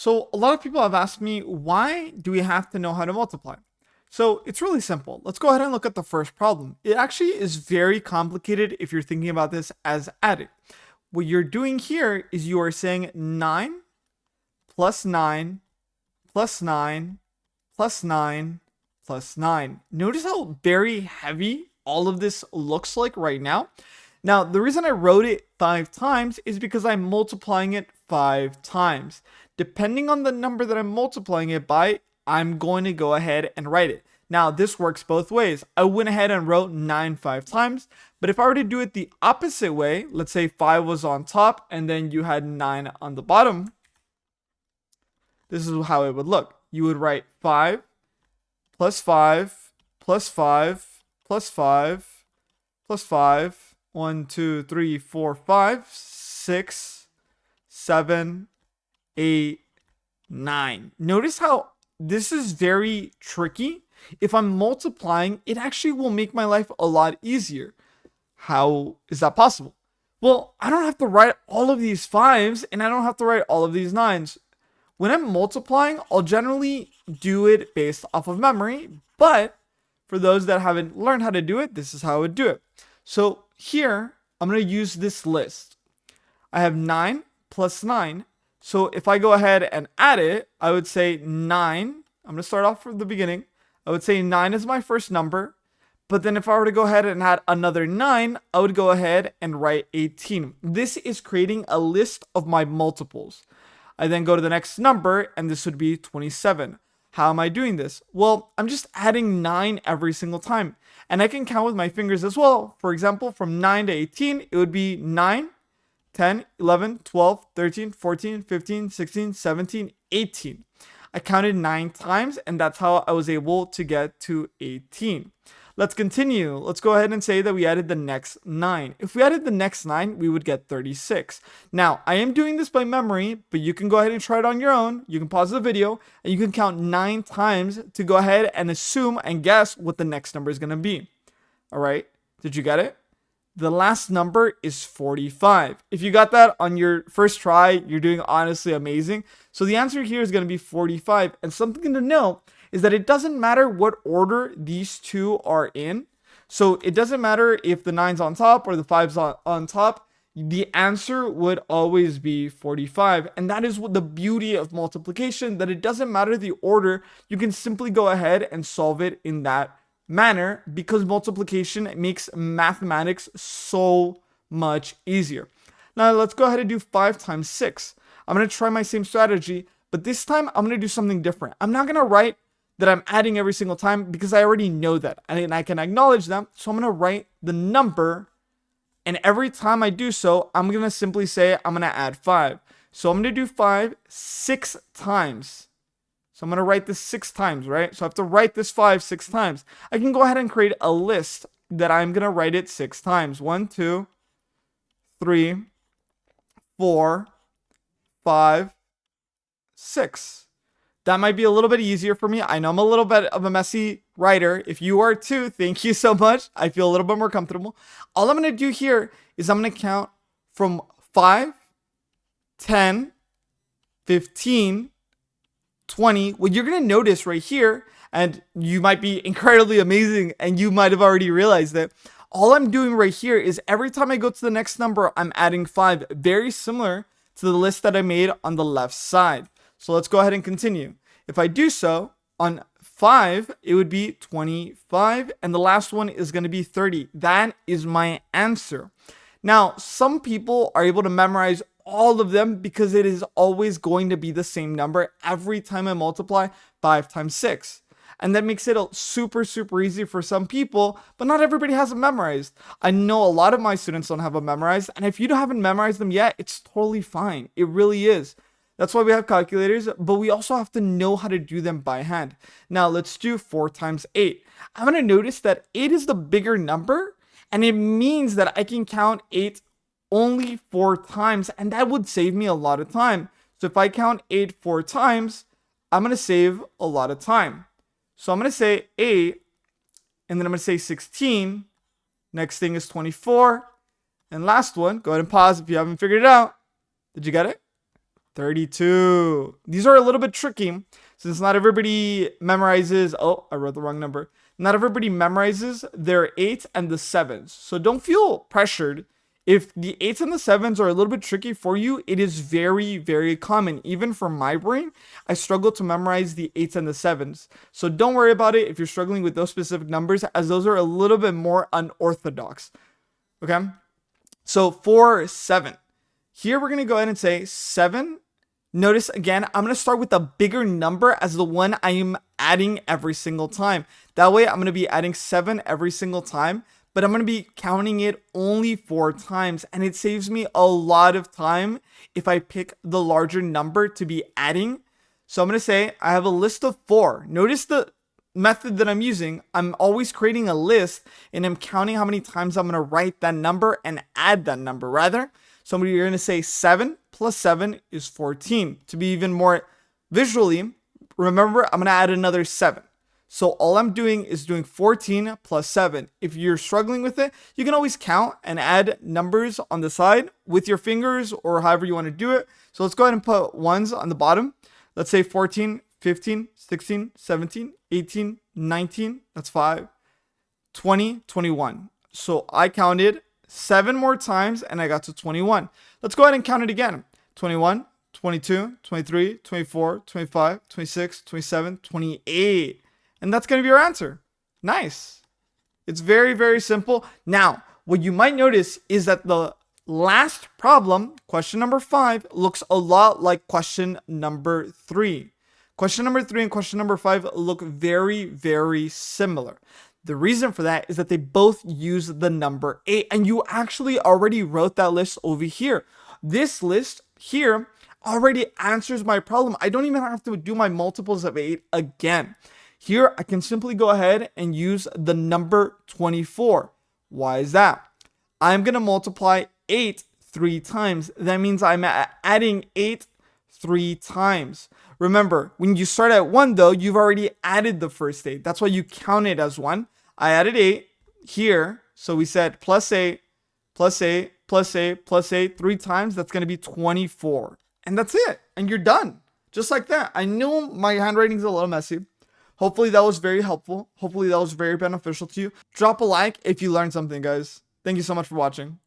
So a lot of people have asked me, why do we have to know how to multiply? So it's really simple. Let's go ahead and look at the first problem. It actually is very complicated if you're thinking about this as adding. What you're doing here is you are saying 9 plus 9 plus 9 plus 9 plus 9. Notice how very heavy all of this looks like right now. Now, the reason I wrote it 5 times is because I'm multiplying it 5 times. Depending on the number that I'm multiplying it by, I'm going to go ahead and write it. Now, this works both ways. I went ahead and wrote 9 5 times, but if I were to do it the opposite way, let's say 5 was on top and then you had 9 on the bottom, this is how it would look. You would write 5 plus 5 plus 5 plus 5 plus 5. 1, 2, 3, 4, 5, 6, 7, 8, 9. Notice how this is very tricky. If I'm multiplying, it actually will make my life a lot easier. How is that possible? Well, I don't have to write all of these 5s and I don't have to write all of these 9s. When I'm multiplying, I'll generally do it based off of memory, but for those that haven't learned how to do it, this is how I would do it. So here, I'm going to use this list. I have 9 plus 9. So if I go ahead and add it, I would say 9. I'm going to start off from the beginning. I would say 9 is my first number. But then if I were to go ahead and add another 9, I would go ahead and write 18. This is creating a list of my multiples. I then go to the next number, and this would be 27. How am I doing this? Well, I'm just adding 9 every single time. And I can count with my fingers as well. For example, from 9 to 18, it would be 9, 10, 11, 12, 13, 14, 15, 16, 17, 18. I counted 9 times, and that's how I was able to get to 18. Let's continue. Let's go ahead and say that we added the next 9. If we added the next 9, we would get 36. Now, I am doing this by memory, but you can go ahead and try it on your own. You can pause the video, and you can count 9 times to go ahead and assume and guess what the next number is going to be. All right, did you get it? The last number is 45. If you got that on your first try, you're doing honestly amazing. So the answer here is going to be 45. And something to know is that it doesn't matter what order these two are in. So it doesn't matter if the 9's on top or the 5's on top. The answer would always be 45. And that is what the beauty of multiplication, that it doesn't matter the order. You can simply go ahead and solve it in that manner because multiplication makes mathematics so much easier. Now let's go ahead and do 5 times 6. I'm going to try my same strategy, but this time I'm going to do something different. I'm not going to write that I'm adding every single time because I already know that and I can acknowledge them. So I'm going to write the number, and every time I do so, I'm going to simply say I'm going to add 5. So I'm going to do 5 6 times. So I'm going to write this 6 times, right? So I have to write this 5 6 times. I can go ahead and create a list that I'm going to write it 6 times. 1, 2, 3, 4, 5, 6. That might be a little bit easier for me. I know I'm a little bit of a messy writer. If you are too, thank you so much. I feel a little bit more comfortable. All I'm going to do here is I'm going to count from 5, 10, 15, 20. What you're going to notice right here, and you might be incredibly amazing and you might have already realized that, all I'm doing right here is every time I go to the next number, I'm adding 5, very similar to the list that I made on the left side. So let's go ahead and continue. If I do so, on 5, it would be 25, and the last one is going to be 30. That is my answer. Now, some people are able to memorize all of them because it is always going to be the same number every time I multiply 5 times 6. And that makes it super, super easy for some people, but not everybody has it memorized. I know a lot of my students don't have it memorized, and if you haven't memorized them yet, it's totally fine. It really is. That's why we have calculators, but we also have to know how to do them by hand. Now let's do 4 times 8. I'm going to notice that 8 is the bigger number, and it means that I can count 8 only 4 times, and that would save me a lot of time. So if I count 8 4 times, I'm going to save a lot of time. So I'm going to say 8, and then I'm going to say 16. Next thing is 24. And last one, go ahead and pause if you haven't figured it out. Did you get it? 32. These are a little bit tricky since not everybody memorizes. Oh, I wrote the wrong number. Not everybody memorizes their 8s and the 7s. So don't feel pressured. If the 8s and the 7s are a little bit tricky for you, it is very, very common. Even for my brain, I struggle to memorize the 8s and the 7s. So don't worry about it if you're struggling with those specific numbers, as those are a little bit more unorthodox. Okay? So for 7, here we're going to go ahead and say 7. Notice again, I'm going to start with a bigger number as the one I am adding every single time. That way I'm going to be adding 7 every single time, but I'm going to be counting it only 4 times. And it saves me a lot of time if I pick the larger number to be adding. So I'm going to say I have a list of 4. Notice the method that I'm using. I'm always creating a list and I'm counting how many times I'm going to write that number and add that number rather. So you're going to say 7 plus 7 is 14. To be even more visually, remember, I'm going to add another 7. So all I'm doing is doing 14 plus 7. If you're struggling with it, you can always count and add numbers on the side with your fingers or however you want to do it. So let's go ahead and put ones on the bottom. Let's say 14, 15, 16, 17, 18, 19. That's 5, 20, 21. So I counted 7 more times and I got to 21. Let's go ahead and count it again. 21, 22, 23, 24, 25, 26, 27, 28. And that's going to be your answer. Nice. It's very, very simple. Now, what you might notice is that the last problem, question number 5, looks a lot like question number 3. Question number 3 and question number 5 look very, very similar. The reason for that is that they both use the number 8, and you actually already wrote that list over here. This list here already answers my problem. I don't even have to do my multiples of 8 again. Here, I can simply go ahead and use the number 24. Why is that? I'm going to multiply 8 3 times. That means I'm adding 8 3 times. Remember, when you start at 1 though, you've already added the first 8. That's why you count it as 1. I added 8 here. So we said plus 8, plus 8, plus 8, plus 8, 3 times. That's going to be 24. And that's it. And you're done. Just like that. I know my handwriting's a little messy. Hopefully that was very helpful. Hopefully that was very beneficial to you. Drop a like if you learned something, guys. Thank you so much for watching.